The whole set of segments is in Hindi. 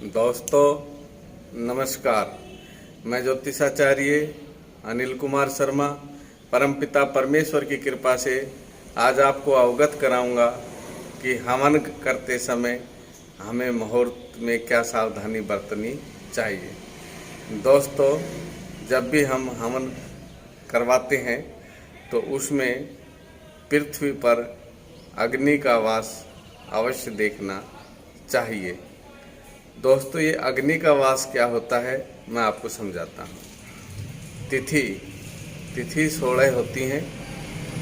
दोस्तों नमस्कार। मैं ज्योतिषाचार्य अनिल कुमार शर्मा परमपिता परमेश्वर की कृपा से आज आपको अवगत कराऊंगा कि हवन करते समय हमें मुहूर्त में क्या सावधानी बरतनी चाहिए। दोस्तों, जब भी हम हवन करवाते हैं तो उसमें पृथ्वी पर अग्नि का वास अवश्य देखना चाहिए। दोस्तों, ये अग्नि का वास क्या होता है मैं आपको समझाता हूँ। तिथि 16 होती हैं।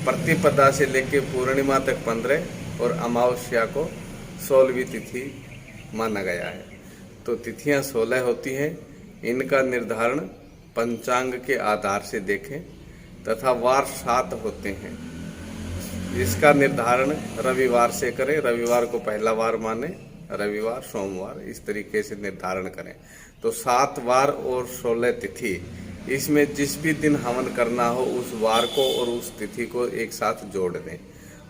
प्रतिपदा से लेकर पूर्णिमा तक 15 और अमावस्या को 16वीं तिथि माना गया है। तो तिथियाँ 16 होती हैं। इनका निर्धारण पंचांग के आधार से देखें तथा वार 7 होते हैं। इसका निर्धारण रविवार से करें। रविवार को पहला वार माने, रविवार सोमवार इस तरीके से निर्धारण करें। तो 7 वार और 16 तिथि, इसमें जिस भी दिन हवन करना हो उस वार को और उस तिथि को एक साथ जोड़ दें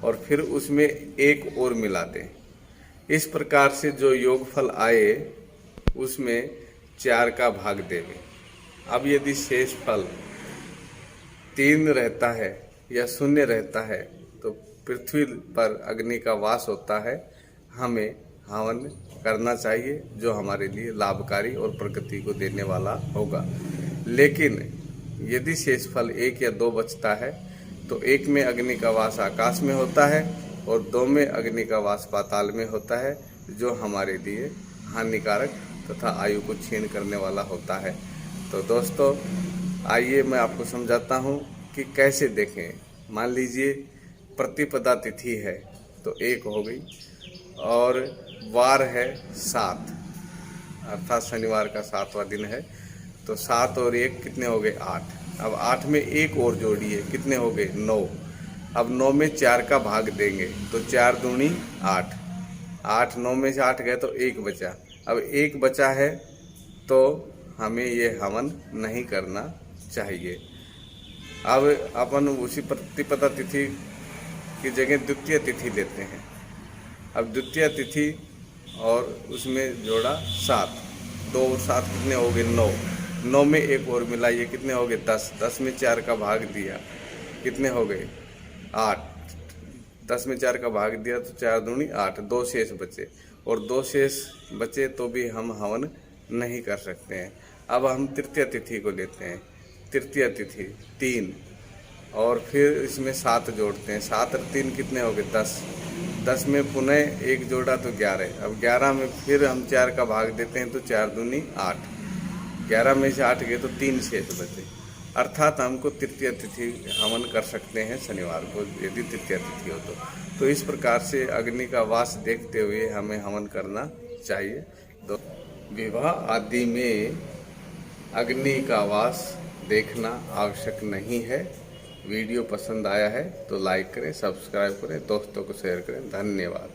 और फिर उसमें एक और मिला दें। इस प्रकार से जो योगफल आए उसमें 4 का भाग देवें। अब यदि शेष फल 3 रहता है या 0 रहता है तो पृथ्वी पर अग्नि का वास होता है। हमें हवन करना चाहिए जो हमारे लिए लाभकारी और प्रगति को देने वाला होगा। लेकिन यदि शेषफल 1 या 2 बचता है तो 1 में अग्नि का वास आकाश में होता है और 2 में अग्नि का वास पाताल में होता है, जो हमारे लिए हानिकारक तथा आयु को क्षीण करने वाला होता है। तो दोस्तों, आइए मैं आपको समझाता हूँ कि कैसे देखें। मान लीजिए प्रतिपदा तिथि है तो 1 हो गई और वार है 7, अर्थात शनिवार का 7वां दिन है। तो 7 और 1 कितने हो गए? 8। अब 8 में 1 और जोड़िए, कितने हो गए? 9। अब 9 में 4 का भाग देंगे तो 4 दूनी 8। 8 9 में से 8 गए तो 1 बचा। अब 1 बचा है तो हमें ये हवन नहीं करना चाहिए। अब अपन उसी प्रतिपदा तिथि की जगह द्वितीय तिथि लेते हैं। अब द्वितीय तिथि और उसमें जोड़ा 7, 2 और 7 कितने हो गए? 9। 9 में 1 और मिला, ये कितने हो गए? 10। 10 में 4 का भाग दिया, कितने हो गए? 8। 10 में 4 का भाग दिया तो 4 दूनी 8। 2 शेष बचे और 2 शेष बचे तो भी हम हवन नहीं कर सकते हैं। अब हम तृतीय तिथि को लेते हैं। तृतीय तिथि 3 और फिर इसमें 7 जोड़ते हैं। 7 और 3 कितने हो गए? 10। 10 में पुनः 1 जोड़ा तो 11। अब 11 में फिर हम 4 का भाग देते हैं तो 4 दूनी 8। 11 में से 8 गए तो 3 शेष बचे। अर्थात हमको तृतीय तिथि हवन कर सकते हैं शनिवार को, यदि तृतीय तिथि हो तो इस प्रकार से अग्नि का वास देखते हुए हमें हवन करना चाहिए। तो विवाह आदि में अग्नि का वास देखना आवश्यक नहीं है। वीडियो पसंद आया है तो लाइक करें, सब्सक्राइब करें, दोस्तों को शेयर करें। धन्यवाद।